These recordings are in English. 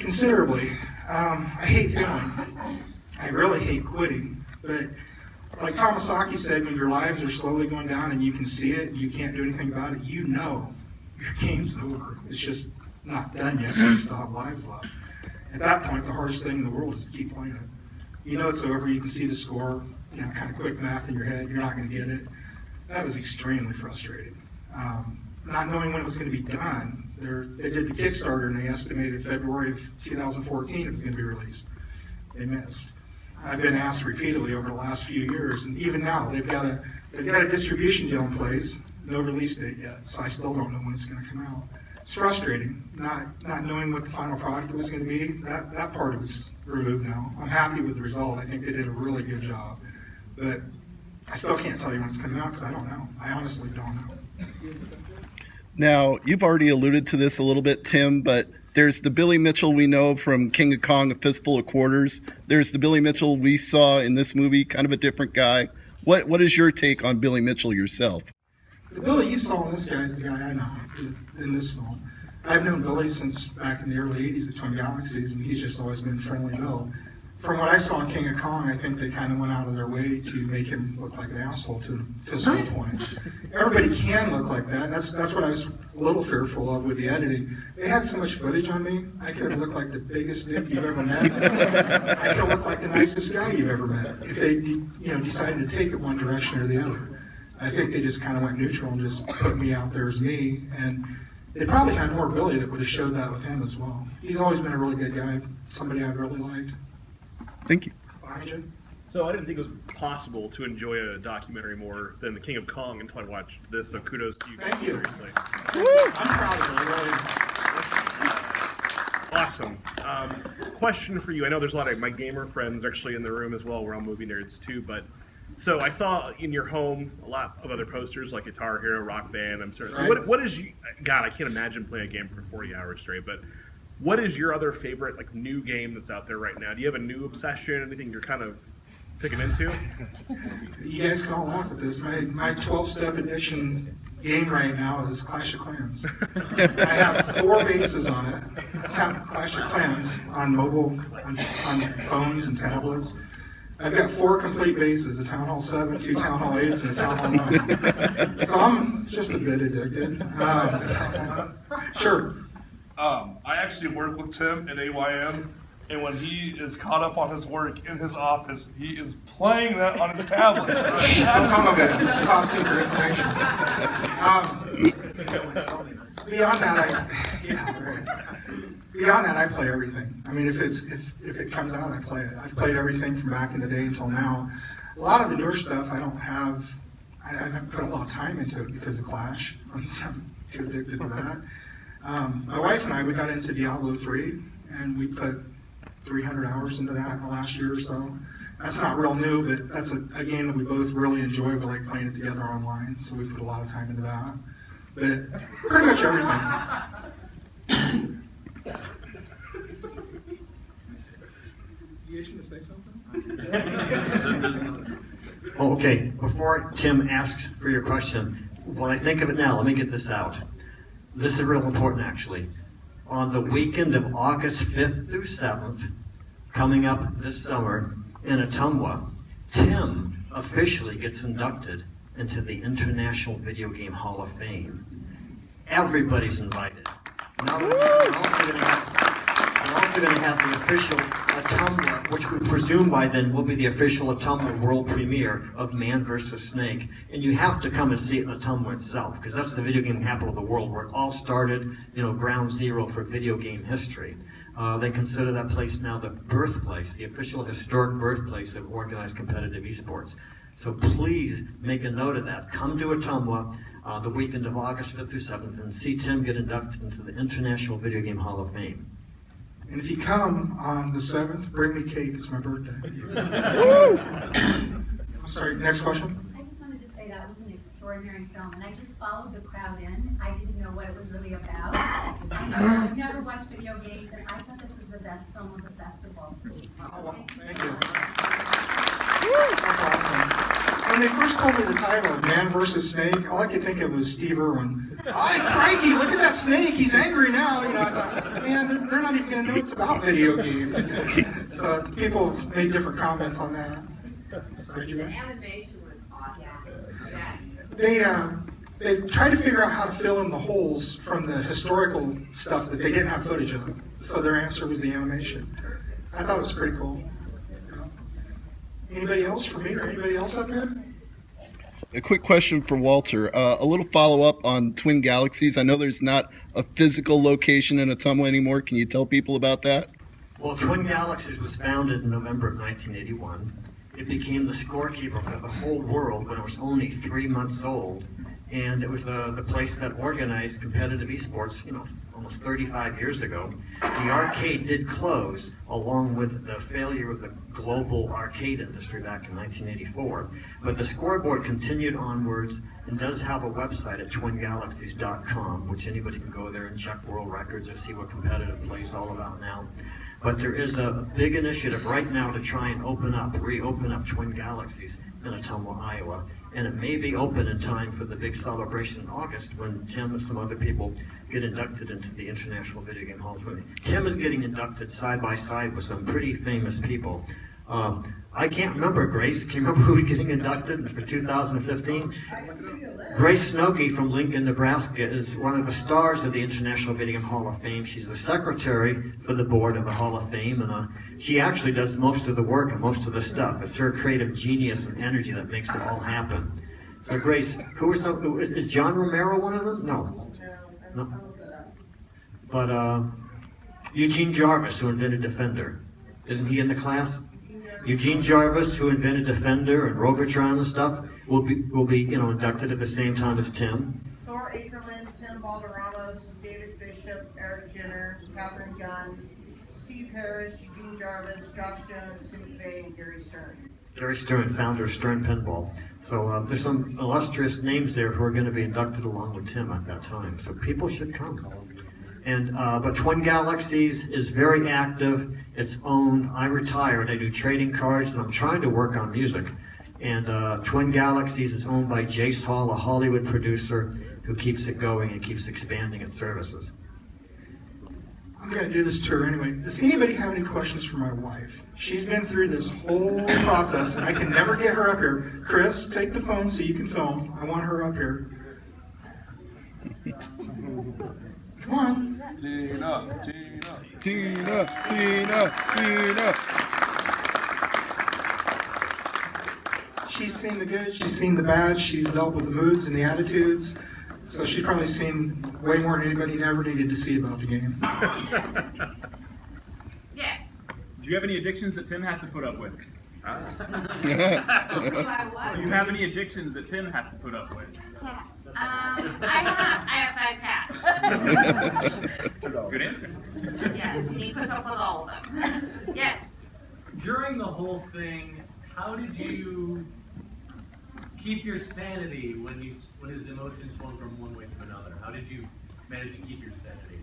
Considerably. I hate failing. I really hate quitting. But like Tomasaki said, when your lives are slowly going down and you can see it, you can't do anything about it, you know your game's over. It's just not done yet. You still have lives left. At that point, the hardest thing in the world is to keep playing it. You know it's over. You can see the score. Kind of quick math in your head. You're not going to get it. That was extremely frustrating. Not knowing when it was going to be done. They did the Kickstarter and they estimated February of 2014 it was going to be released. They missed. I've been asked repeatedly over the last few years, and even now they've got a distribution deal in place. No release date yet, so I still don't know when it's going to come out. It's frustrating, not knowing what the final product was going to be. That part of it's removed now. I'm happy with the result. I think they did a really good job, but I still can't tell you when it's coming out because I don't know. I honestly don't know. Now, you've already alluded to this a little bit, Tim, but there's the Billy Mitchell we know from King of Kong, A Fistful of Quarters. There's the Billy Mitchell we saw in this movie, kind of a different guy. What is your take on Billy Mitchell yourself? The Billy you saw in this guy is the guy I know in this film. I've known Billy since back in the early 80s at Twin Galaxies, and he's just always been friendly Bill. From what I saw in King of Kong, I think they kind of went out of their way to make him look like an asshole to a certain point. Everybody can look like that. That's what I was a little fearful of with the editing. They had so much footage on me, I could have looked like the biggest dick you've ever met. I could have looked like the nicest guy you've ever met if they decided to take it one direction or the other. I think they just kind of went neutral and just put me out there as me. And they probably had more Billy that would have showed that with him as well. He's always been a really good guy, somebody I've really liked. Thank you. Behind you. So I didn't think it was possible to enjoy a documentary more than The King of Kong until I watched this, so kudos to you guys. Thank you. Seriously. I'm proud of it, really. Awesome. Question for you. I know there's a lot of my gamer friends actually in the room as well. We're all movie nerds too, but so I saw in your home a lot of other posters like Guitar Hero, Rock Band. I'm sorry. So Right. what is you? God, I can't imagine playing a game for 40 hours straight. But what is your other favorite like new game that's out there right now? Do you have a new obsession? Anything you're kind of picking into? You guys can all laugh at this. My 12-step addiction game right now is Clash of Clans. I have 4 bases on it. Clash of Clans on mobile, on phones and tablets. I've got 4 complete bases, a Town Hall 7, 2 Town Hall 8s, and a Town Hall 9. So I'm just a bit addicted. Sure. I actually work with Tim at AYM, and when he is caught up on his work in his office, he is playing that on his tablet. Some of it. It's top secret information. Beyond that, I play everything. I mean, if it comes out, I play it. I've played everything from back in the day until now. A lot of the newer stuff, I haven't put a lot of time into it because of Clash. I'm too addicted to that. My wife and I, we got into Diablo 3, and we put 300 hours into that in the last year or so. That's not real new, but that's a game that we both really enjoy. We like playing it together online, so we put a lot of time into that. But pretty much everything. You going to say something? Oh, okay, before Tim asks for your question, when I think of it now, let me get this out. This is real important, actually. On the weekend of August 5th through 7th, coming up this summer in Ottumwa, Tim officially gets inducted into the International Video Game Hall of Fame. Everybody's invited. Now, we're also going to have the official Ottumwa, which we presume by then will be the official Ottumwa world premiere of Man vs. Snake. And you have to come and see it in Ottumwa itself, because that's the video game capital of the world, where it all started, ground zero for video game history. They consider that place now the birthplace, the official historic birthplace of organized competitive esports. So please make a note of that. Come to Ottumwa the weekend of August 5th through 7th and see Tim get inducted into the International Video Game Hall of Fame. And if you come on the 7th, bring me cake. It's my birthday. I'm sorry, next question? I just wanted to say that was an extraordinary film, and I just followed the crowd in. I didn't know what it was really about. I've never watched video games, and I thought this was the best film of the festival. Oh, well, thank you. That's awesome. when they first told me the title, Man versus Snake, all I could think of was Steve Irwin. Oh, crikey, look at that snake, he's angry now. You know, I thought, man, they're not even going to know it's about video games. So people made different comments on that. The animation was awesome. Yeah. They tried to figure out how to fill in the holes from the historical stuff that they didn't have footage of. So their answer was the animation. I thought it was pretty cool. Anybody else for me or anybody else up here? A quick question for Walter. A little follow-up on Twin Galaxies. I know there's not a physical location in Ottumwa anymore. Can you tell people about that? Well, Twin Galaxies was founded in November of 1981. It became the scorekeeper for the whole world when it was only 3 months old. And it was the place that organized competitive esports, almost 35 years ago. The arcade did close along with the failure of the global arcade industry back in 1984. But the scoreboard continued onwards and does have a website at twingalaxies.com, which anybody can go there and check world records or see what competitive play is all about now. But there is a big initiative right now to try and reopen up Twin Galaxies in Ottumwa, Iowa. And it may be open in time for the big celebration in August when Tim and some other people get inducted into the International Video Game Hall of Fame. Tim is getting inducted side by side with some pretty famous people. I can't remember, Grace. Can you remember who was getting inducted for 2015? Grace Snokey from Lincoln, Nebraska is one of the stars of the International Video Game Hall of Fame. She's the secretary for the board of the Hall of Fame, and she actually does most of the work and most of the stuff. It's her creative genius and energy that makes it all happen. So Grace, is John Romero one of them? No. But Eugene Jarvis, who invented Defender. Isn't he in the class? Eugene Jarvis, who invented Defender and Robotron and stuff, will be inducted at the same time as Tim. Thor Akerlund, Tim Balderramos, David Bishop, Eric Jenner, Catherine Gunn, Steve Harris, Eugene Jarvis, Josh Jones, Tim McVey, and Gary Stern. Gary Stern, founder of Stern Pinball. So there's some illustrious names there who are going to be inducted along with Tim at that time. So people should come. And but Twin Galaxies is very active. It's owned. I retired. I do trading cards, and I'm trying to work on music. And Twin Galaxies is owned by Jace Hall, a Hollywood producer who keeps it going and keeps expanding its services. I'm going to do this tour anyway. Does anybody have any questions for my wife? She's been through this whole process, and I can never get her up here. Chris, take the phone so you can film. I want her up here. Come on. Tina. She's seen the good, she's seen the bad, she's dealt with the moods and the attitudes. So she's probably seen way more than anybody ever needed to see about the game. Yes. Do you have any addictions that Tim has to put up with? Do I what? Do you have any addictions that Tim has to put up with? Cats. I have 5 cats. Good answer. Yes, and he puts up with all of them. Yes. During the whole thing, how did you keep your sanity when his emotions swung from one way to another? How did you manage to keep your sanity?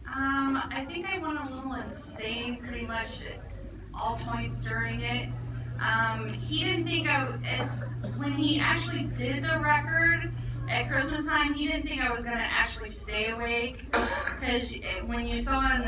I think I went a little insane pretty much at all points during it. He didn't think when he actually did the record at Christmas time, he didn't think I was going to actually stay awake. Because when you saw in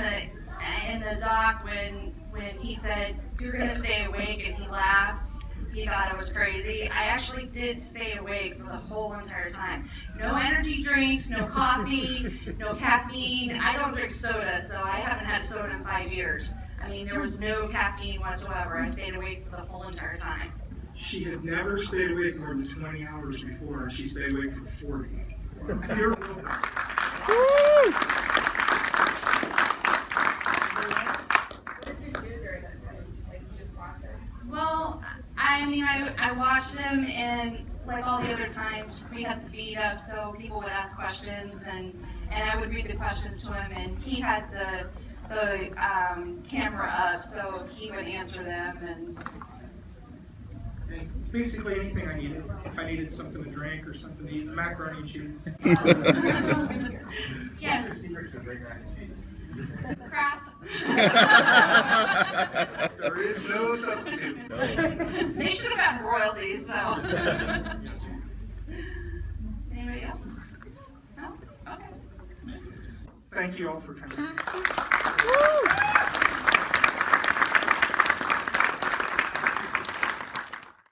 the doc when he said, "You're going to stay awake," and he laughed, he thought I was crazy. I actually did stay awake for the whole entire time. No energy drinks, no coffee, no caffeine. I don't drink soda, so I haven't had soda in 5 years. I mean, there was no caffeine whatsoever. I stayed awake for the whole entire time. She had never stayed awake more than 20 hours before, and she stayed awake for 40. You're Well, I mean, I watched him, and like all the other times, we had the feed up, so people would ask questions, and I would read the questions to him, and he had the camera up, so he would answer them, and basically anything I needed. If I needed something to drink or something to eat, macaroni and cheese. yes. Craft. There is no substitute. They should have gotten royalties, so. Anybody else? No? Okay. Thank you all for coming.